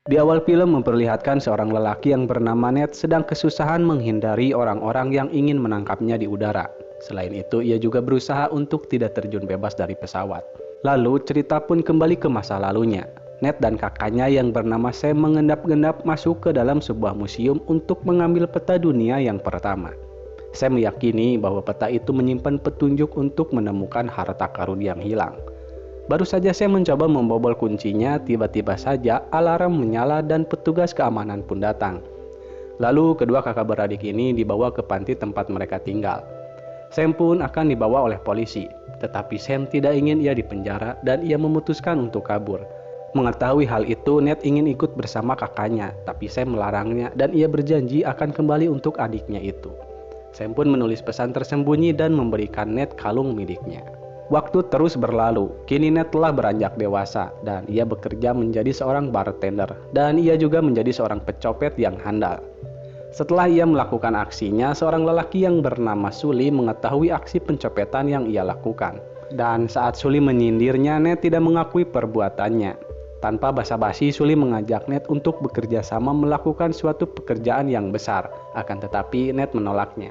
Di awal film memperlihatkan seorang lelaki yang bernama Ned sedang kesusahan menghindari orang-orang yang ingin menangkapnya di udara. Selain itu, ia juga berusaha untuk tidak terjun bebas dari pesawat. Lalu, cerita pun kembali ke masa lalunya. Ned dan kakaknya yang bernama Sam mengendap-endap masuk ke dalam sebuah museum untuk mengambil peta dunia yang pertama. Sam meyakini bahwa peta itu menyimpan petunjuk untuk menemukan harta karun yang hilang. Baru saja saya mencoba membobol kuncinya, tiba-tiba saja alarm menyala dan petugas keamanan pun datang. Lalu kedua kakak beradik ini dibawa ke panti tempat mereka tinggal. Sam pun akan dibawa oleh polisi, tetapi Sam tidak ingin ia dipenjara dan ia memutuskan untuk kabur. Mengetahui hal itu, Ned ingin ikut bersama kakaknya, tapi Sam melarangnya dan ia berjanji akan kembali untuk adiknya itu. Sam pun menulis pesan tersembunyi dan memberikan Ned kalung miliknya. Waktu terus berlalu, kini Ned telah beranjak dewasa dan ia bekerja menjadi seorang bartender dan ia juga menjadi seorang pecopet yang handal. Setelah ia melakukan aksinya, seorang lelaki yang bernama Sully mengetahui aksi pencopetan yang ia lakukan. Dan saat Sully menyindirnya, Ned tidak mengakui perbuatannya. Tanpa basa-basi, Sully mengajak Ned untuk bekerja sama melakukan suatu pekerjaan yang besar, akan tetapi Ned menolaknya.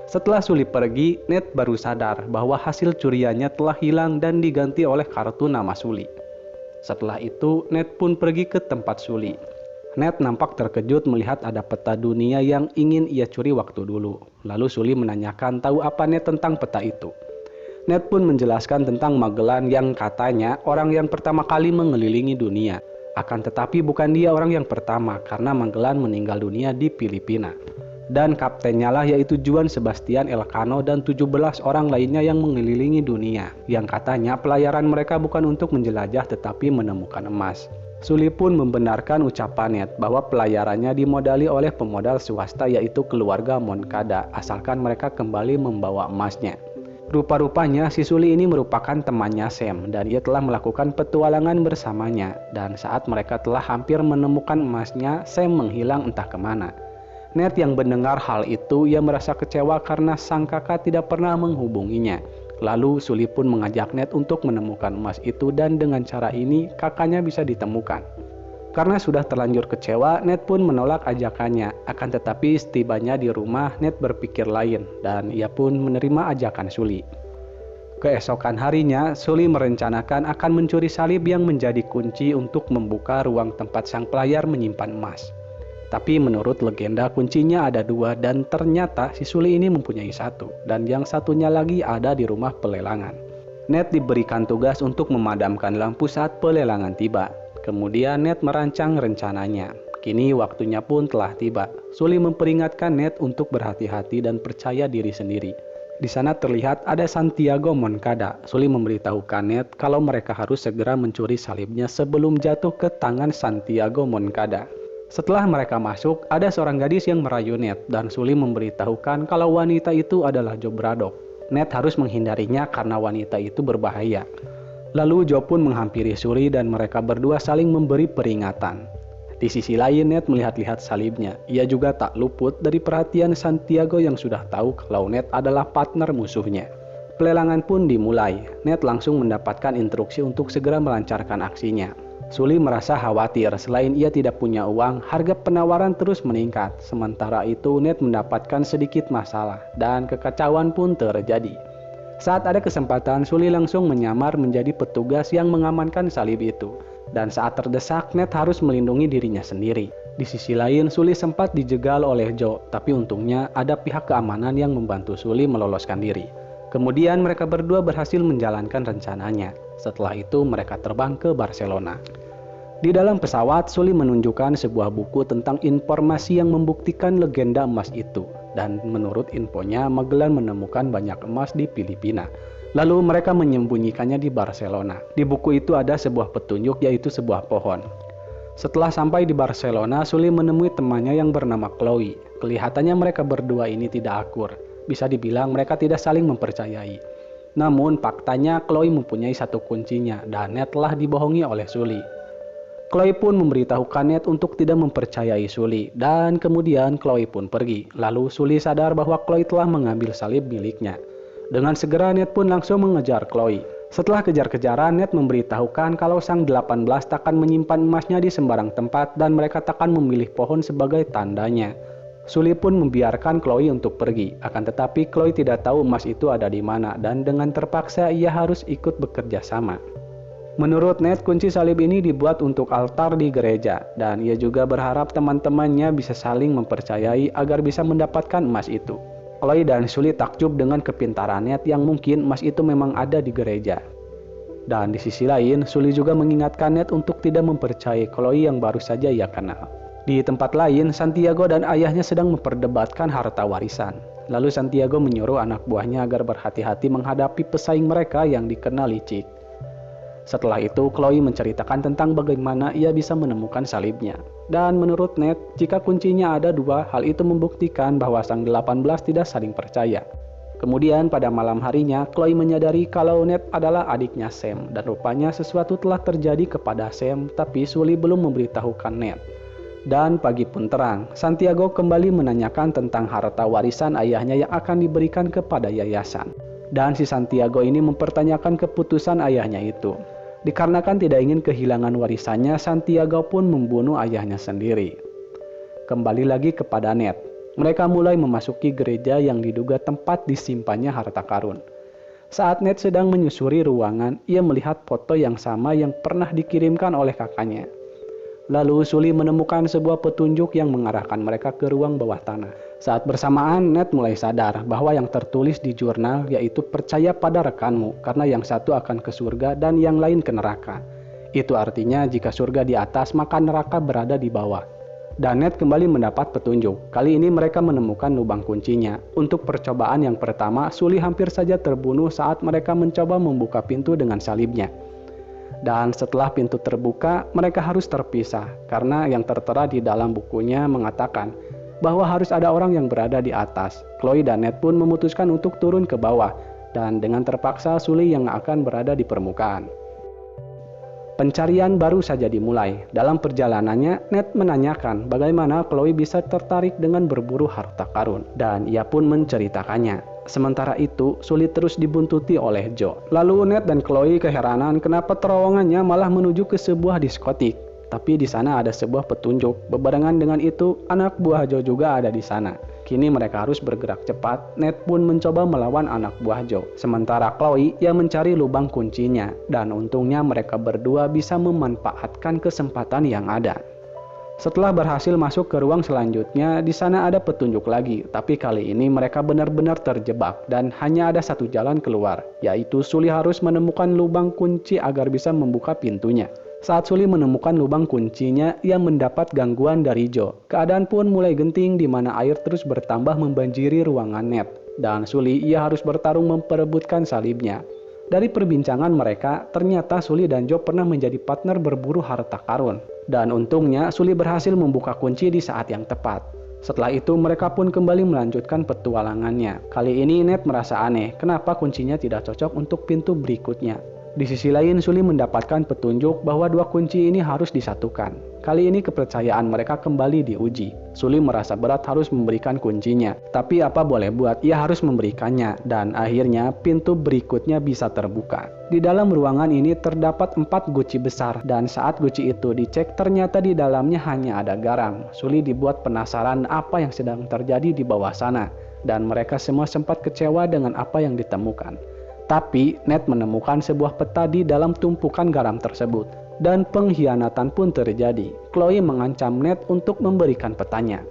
Setelah Sully pergi, Ned baru sadar bahwa hasil curiannya telah hilang dan diganti oleh kartu nama Sully. Setelah itu, Ned pun pergi ke tempat Sully. Ned nampak terkejut melihat ada peta dunia yang ingin ia curi waktu dulu. Lalu Sully menanyakan tahu apa Ned tentang peta itu. Ned pun menjelaskan tentang Magellan yang katanya orang yang pertama kali mengelilingi dunia. Akan tetapi bukan dia orang yang pertama karena Magellan meninggal dunia di Filipina. Dan kaptennya lah yaitu Juan Sebastian Elcano dan 17 orang lainnya yang mengelilingi dunia, yang katanya pelayaran mereka bukan untuk menjelajah tetapi menemukan emas. Sully pun membenarkan ucapan Ned bahwa pelayarannya dimodali oleh pemodal swasta yaitu keluarga Moncada asalkan mereka kembali membawa emasnya. Rupa-rupanya si Sully ini merupakan temannya Sam dan ia telah melakukan petualangan bersamanya, dan saat mereka telah hampir menemukan emasnya, Sam menghilang entah kemana. Ned yang mendengar hal itu, ia merasa kecewa karena sang kakak tidak pernah menghubunginya. Lalu Sully pun mengajak Ned untuk menemukan emas itu dan dengan cara ini kakaknya bisa ditemukan. Karena sudah terlanjur kecewa, Ned pun menolak ajakannya. Akan tetapi setibanya di rumah, Ned berpikir lain dan ia pun menerima ajakan Sully. Keesokan harinya, Sully merencanakan akan mencuri salib yang menjadi kunci untuk membuka ruang tempat sang pelayar menyimpan emas. Tapi menurut legenda kuncinya ada 2 dan ternyata si Sully ini mempunyai 1 dan yang satunya lagi ada di rumah pelelangan. Ned diberikan tugas untuk memadamkan lampu saat pelelangan tiba. Kemudian Ned merancang rencananya. Kini waktunya pun telah tiba. Sully memperingatkan Ned untuk berhati-hati dan percaya diri sendiri. Di sana terlihat ada Santiago Moncada. Sully memberitahukan Ned kalau mereka harus segera mencuri salibnya sebelum jatuh ke tangan Santiago Moncada. Setelah mereka masuk, ada seorang gadis yang merayu Ned dan Sully memberitahukan kalau wanita itu adalah Joe Braddock. Ned harus menghindarinya karena wanita itu berbahaya. Lalu Joe pun menghampiri Sully dan mereka berdua saling memberi peringatan. Di sisi lain, Ned melihat-lihat salibnya. Ia juga tak luput dari perhatian Santiago yang sudah tahu kalau Ned adalah partner musuhnya. Pelelangan pun dimulai. Ned langsung mendapatkan instruksi untuk segera melancarkan aksinya. Sully merasa khawatir, selain ia tidak punya uang, harga penawaran terus meningkat. Sementara itu Ned mendapatkan sedikit masalah dan kekacauan pun terjadi. Saat ada kesempatan, Sully langsung menyamar menjadi petugas yang mengamankan salib itu. Dan saat terdesak, Ned harus melindungi dirinya sendiri. Di sisi lain, Sully sempat dijegal oleh Joe, tapi untungnya ada pihak keamanan yang membantu Sully meloloskan diri. Kemudian mereka berdua berhasil menjalankan rencananya. Setelah itu mereka terbang ke Barcelona. Di dalam pesawat, Sully menunjukkan sebuah buku tentang informasi yang membuktikan legenda emas itu. Dan menurut infonya, Magellan menemukan banyak emas di Filipina. Lalu mereka menyembunyikannya di Barcelona. Di buku itu ada sebuah petunjuk yaitu sebuah pohon. Setelah sampai di Barcelona, Sully menemui temannya yang bernama Chloe. Kelihatannya mereka berdua ini tidak akur. Bisa dibilang mereka tidak saling mempercayai. Namun faktanya Chloe mempunyai 1 kuncinya dan Ned telah dibohongi oleh Sully. Chloe pun memberitahukan Ned untuk tidak mempercayai Sully dan kemudian Chloe pun pergi. Lalu Sully sadar bahwa Chloe telah mengambil salib miliknya. Dengan segera Ned pun langsung mengejar Chloe. Setelah kejar-kejaran, Ned memberitahukan kalau sang 18 takkan menyimpan emasnya di sembarang tempat dan mereka takkan memilih pohon sebagai tandanya. Sully pun membiarkan Chloe untuk pergi, akan tetapi Chloe tidak tahu emas itu ada di mana dan dengan terpaksa ia harus ikut bekerja sama. Menurut Ned, kunci salib ini dibuat untuk altar di gereja dan ia juga berharap teman-temannya bisa saling mempercayai agar bisa mendapatkan emas itu. Chloe dan Sully takjub dengan kepintaran Ned yang mungkin emas itu memang ada di gereja. Dan di sisi lain, Sully juga mengingatkan Ned untuk tidak mempercayai Chloe yang baru saja ia kenal. Di tempat lain, Santiago dan ayahnya sedang memperdebatkan harta warisan. Lalu Santiago menyuruh anak buahnya agar berhati-hati menghadapi pesaing mereka yang dikenal licik. Setelah itu, Chloe menceritakan tentang bagaimana ia bisa menemukan salibnya. Dan menurut Ned, jika kuncinya ada dua, hal itu membuktikan bahwa sang 18 tidak saling percaya. Kemudian pada malam harinya, Chloe menyadari kalau Ned adalah adiknya Sam, dan rupanya sesuatu telah terjadi kepada Sam, tapi Sully belum memberitahukan Ned. Dan pagi pun terang, Santiago kembali menanyakan tentang harta warisan ayahnya yang akan diberikan kepada yayasan. Dan si Santiago ini mempertanyakan keputusan ayahnya itu. Dikarenakan tidak ingin kehilangan warisannya, Santiago pun membunuh ayahnya sendiri. Kembali lagi kepada Ned. Mereka mulai memasuki gereja yang diduga tempat disimpannya harta karun. Saat Ned sedang menyusuri ruangan, ia melihat foto yang sama yang pernah dikirimkan oleh kakaknya. Lalu Sully menemukan sebuah petunjuk yang mengarahkan mereka ke ruang bawah tanah. Saat bersamaan, Ned mulai sadar bahwa yang tertulis di jurnal yaitu percaya pada rekanmu, karena yang satu akan ke surga dan yang lain ke neraka. Itu artinya jika surga di atas, maka neraka berada di bawah. Dan Ned kembali mendapat petunjuk. Kali ini mereka menemukan lubang kuncinya. Untuk percobaan yang pertama, Sully hampir saja terbunuh saat mereka mencoba membuka pintu dengan salibnya. Dan setelah pintu terbuka, mereka harus terpisah karena yang tertera di dalam bukunya mengatakan bahwa harus ada orang yang berada di atas. Chloe dan Ned pun memutuskan untuk turun ke bawah dan dengan terpaksa Sully yang akan berada di permukaan. Pencarian baru saja dimulai. Dalam perjalanannya, Ned menanyakan bagaimana Chloe bisa tertarik dengan berburu harta karun dan ia pun menceritakannya. Sementara itu, Sully terus dibuntuti oleh Joe. Lalu Ned dan Chloe keheranan kenapa terowongannya malah menuju ke sebuah diskotik. Tapi di sana ada sebuah petunjuk. Bebarengan dengan itu, anak buah Joe juga ada di sana. Kini mereka harus bergerak cepat. Ned pun mencoba melawan anak buah Joe. Sementara Chloe, ia mencari lubang kuncinya. Dan untungnya mereka berdua bisa memanfaatkan kesempatan yang ada. Setelah berhasil masuk ke ruang selanjutnya, di sana ada petunjuk lagi. Tapi kali ini mereka benar-benar terjebak dan hanya ada satu jalan keluar, yaitu Sully harus menemukan lubang kunci agar bisa membuka pintunya. Saat Sully menemukan lubang kuncinya, ia mendapat gangguan dari Joe. Keadaan pun mulai genting di mana air terus bertambah membanjiri ruangan Ned. Dan Sully ia harus bertarung memperebutkan salibnya. Dari perbincangan mereka, ternyata Sully dan Joe pernah menjadi partner berburu harta karun. Dan untungnya, Sully berhasil membuka kunci di saat yang tepat. Setelah itu, mereka pun kembali melanjutkan petualangannya. Kali ini Ned merasa aneh, kenapa kuncinya tidak cocok untuk pintu berikutnya. Di sisi lain, Sully mendapatkan petunjuk bahwa dua kunci ini harus disatukan. Kali ini kepercayaan mereka kembali diuji. Sully merasa berat harus memberikan kuncinya. Tapi apa boleh buat, ia harus memberikannya. Dan akhirnya pintu berikutnya bisa terbuka. Di dalam ruangan ini terdapat 4 guci besar. Dan saat guci itu dicek, ternyata di dalamnya hanya ada garam. Sully dibuat penasaran apa yang sedang terjadi di bawah sana. Dan mereka semua sempat kecewa dengan apa yang ditemukan. Tapi Ned menemukan sebuah peta di dalam tumpukan garam tersebut. Dan pengkhianatan pun terjadi. Chloe mengancam Ned untuk memberikan petanya.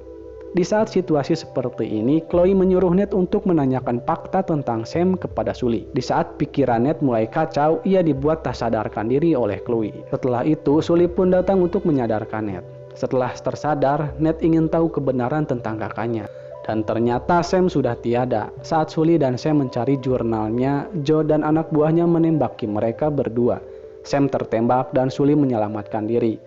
Di saat situasi seperti ini, Chloe menyuruh Ned untuk menanyakan fakta tentang Sam kepada Sully. Di saat pikiran Ned mulai kacau, ia dibuat tak sadarkan diri oleh Chloe. Setelah itu, Sully pun datang untuk menyadarkan Ned. Setelah tersadar, Ned ingin tahu kebenaran tentang kakaknya. Dan ternyata Sam sudah tiada. Saat Sully dan Sam mencari jurnalnya, Joe dan anak buahnya menembaki mereka berdua. Sam tertembak dan Sully menyelamatkan diri.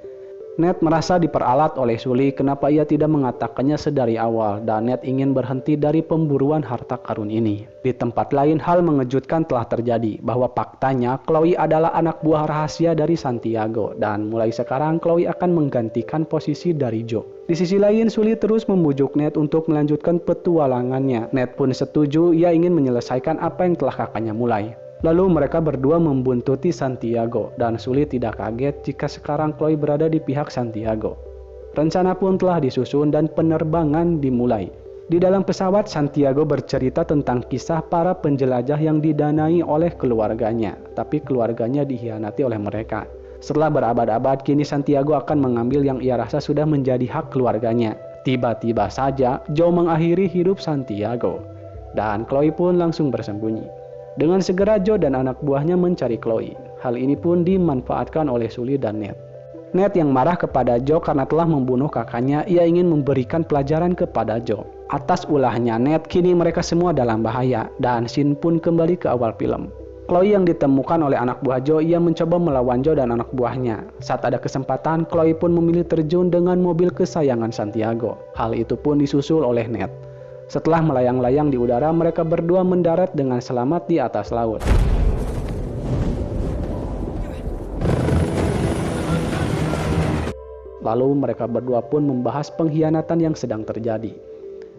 Ned merasa diperalat oleh Sully kenapa ia tidak mengatakannya sedari awal dan Ned ingin berhenti dari pemburuan harta karun ini. Di tempat lain hal mengejutkan telah terjadi bahwa faktanya Chloe adalah anak buah rahasia dari Santiago dan mulai sekarang Chloe akan menggantikan posisi dari Joe. Di sisi lain Sully terus membujuk Ned untuk melanjutkan petualangannya. Ned pun setuju, ia ingin menyelesaikan apa yang telah kakaknya mulai. Lalu mereka berdua membuntuti Santiago dan Sully tidak kaget jika sekarang Chloe berada di pihak Santiago. Rencana pun telah disusun dan penerbangan dimulai. Di dalam pesawat, Santiago bercerita tentang kisah para penjelajah yang didanai oleh keluarganya, tapi keluarganya dikhianati oleh mereka. Setelah berabad-abad, kini Santiago akan mengambil yang ia rasa sudah menjadi hak keluarganya. Tiba-tiba saja, Joe mengakhiri hidup Santiago, dan Chloe pun langsung bersembunyi. Dengan segera Joe dan anak buahnya mencari Chloe. Hal ini pun dimanfaatkan oleh Sully dan Ned. Ned yang marah kepada Joe karena telah membunuh kakaknya, ia ingin memberikan pelajaran kepada Joe. Atas ulahnya Ned, kini mereka semua dalam bahaya, dan scene pun kembali ke awal film. Chloe yang ditemukan oleh anak buah Joe, ia mencoba melawan Joe dan anak buahnya. Saat ada kesempatan, Chloe pun memilih terjun dengan mobil kesayangan Santiago. Hal itu pun disusul oleh Ned. Setelah melayang-layang di udara, mereka berdua mendarat dengan selamat di atas laut. Lalu mereka berdua pun membahas pengkhianatan yang sedang terjadi.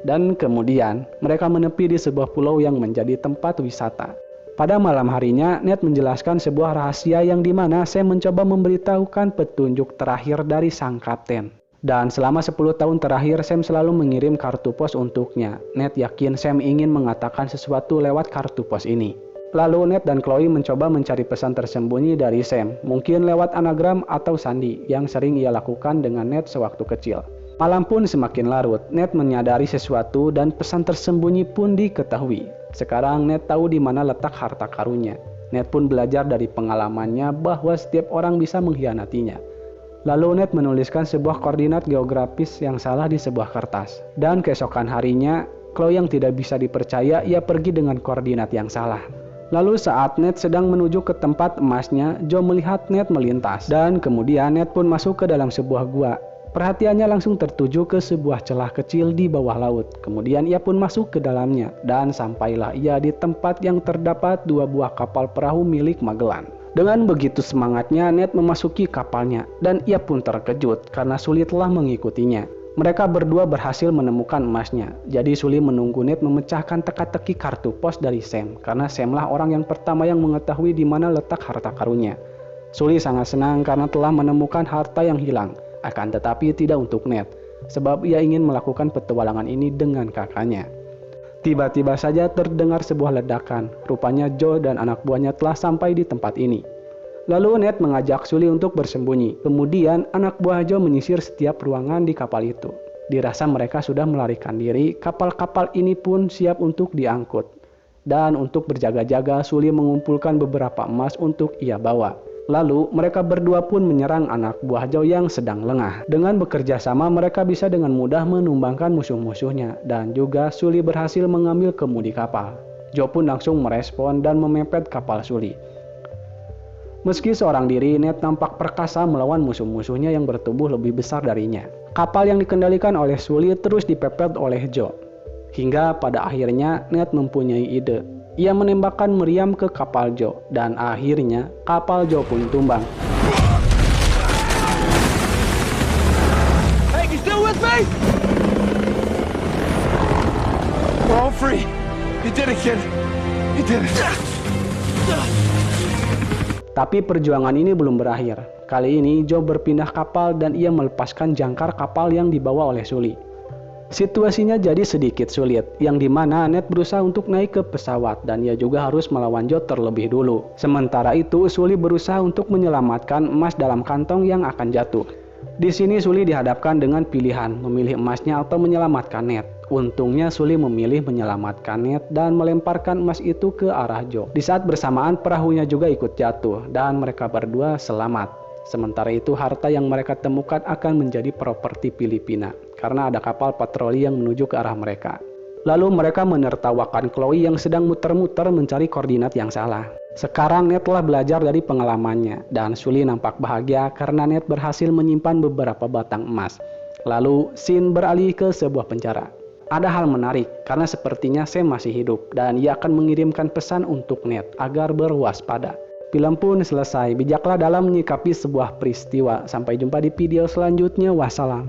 Dan kemudian, mereka menepi di sebuah pulau yang menjadi tempat wisata. Pada malam harinya, Ned menjelaskan sebuah rahasia yang dimana Sam mencoba memberitahukan petunjuk terakhir dari sang kapten. Dan selama 10 tahun terakhir, Sam selalu mengirim kartu pos untuknya. Ned yakin Sam ingin mengatakan sesuatu lewat kartu pos ini. Lalu Ned dan Chloe mencoba mencari pesan tersembunyi dari Sam, mungkin lewat anagram atau sandi yang sering ia lakukan dengan Ned sewaktu kecil. Malam pun semakin larut, Ned menyadari sesuatu dan pesan tersembunyi pun diketahui. Sekarang Ned tahu di mana letak harta karunnya. Ned pun belajar dari pengalamannya bahwa setiap orang bisa mengkhianatinya. Lalu Ned menuliskan sebuah koordinat geografis yang salah di sebuah kertas. Dan keesokan harinya, Chloe yang tidak bisa dipercaya, ia pergi dengan koordinat yang salah. Lalu saat Ned sedang menuju ke tempat emasnya, Joe melihat Ned melintas. Dan kemudian Ned pun masuk ke dalam sebuah gua. Perhatiannya langsung tertuju ke sebuah celah kecil di bawah laut. Kemudian ia pun masuk ke dalamnya. Dan sampailah ia di tempat yang terdapat 2 buah kapal perahu milik Magellan. Dengan begitu semangatnya, Ned memasuki kapalnya, dan ia pun terkejut karena Sully telah mengikutinya. Mereka berdua berhasil menemukan emasnya, jadi Sully menunggu Ned memecahkan teka-teki kartu pos dari Sam, karena Samlah orang yang pertama yang mengetahui di mana letak harta karunnya. Sully sangat senang karena telah menemukan harta yang hilang, akan tetapi tidak untuk Ned, sebab ia ingin melakukan petualangan ini dengan kakaknya. Tiba-tiba saja terdengar sebuah ledakan. Rupanya Joe dan anak buahnya telah sampai di tempat ini. Lalu Ned mengajak Sully untuk bersembunyi. Kemudian anak buah Joe menyisir setiap ruangan di kapal itu. Dirasa mereka sudah melarikan diri, kapal-kapal ini pun siap untuk diangkut. Dan untuk berjaga-jaga, Sully mengumpulkan beberapa emas untuk ia bawa. Lalu mereka berdua pun menyerang anak buah Joe yang sedang lengah. Dengan bekerja sama, mereka bisa dengan mudah menumbangkan musuh-musuhnya. Dan juga Sully berhasil mengambil kemudi kapal. Joe pun langsung merespon dan memepet kapal Sully. Meski seorang diri, Ned nampak perkasa melawan musuh-musuhnya yang bertubuh lebih besar darinya. Kapal yang dikendalikan oleh Sully terus dipepet oleh Joe. Hingga pada akhirnya Ned mempunyai ide. Ia menembakkan meriam ke kapal Joe, dan akhirnya kapal Joe pun tumbang. Hey, you still with me? We're all free. You did it, kid. You did it. Tapi perjuangan ini belum berakhir. Kali ini Joe berpindah kapal dan ia melepaskan jangkar kapal yang dibawa oleh Sully. Situasinya jadi sedikit sulit, yang dimana Ned berusaha untuk naik ke pesawat dan ia juga harus melawan Joe terlebih dulu. Sementara itu, Sully berusaha untuk menyelamatkan emas dalam kantong yang akan jatuh. Di sini Sully dihadapkan dengan pilihan, memilih emasnya atau menyelamatkan Ned. Untungnya Sully memilih menyelamatkan Ned dan melemparkan emas itu ke arah Joe. Di saat bersamaan, perahunya juga ikut jatuh dan mereka berdua selamat. Sementara itu, harta yang mereka temukan akan menjadi properti Filipina, karena ada kapal patroli yang menuju ke arah mereka. Lalu mereka menertawakan Chloe yang sedang muter-muter mencari koordinat yang salah. Sekarang Ned telah belajar dari pengalamannya, dan Sully nampak bahagia karena Ned berhasil menyimpan beberapa batang emas. Lalu, scene beralih ke sebuah penjara. Ada hal menarik, karena sepertinya Sam masih hidup, dan ia akan mengirimkan pesan untuk Ned agar berwaspada. Film pun selesai. Bijaklah dalam menyikapi sebuah peristiwa. Sampai jumpa di video selanjutnya. Wassalam.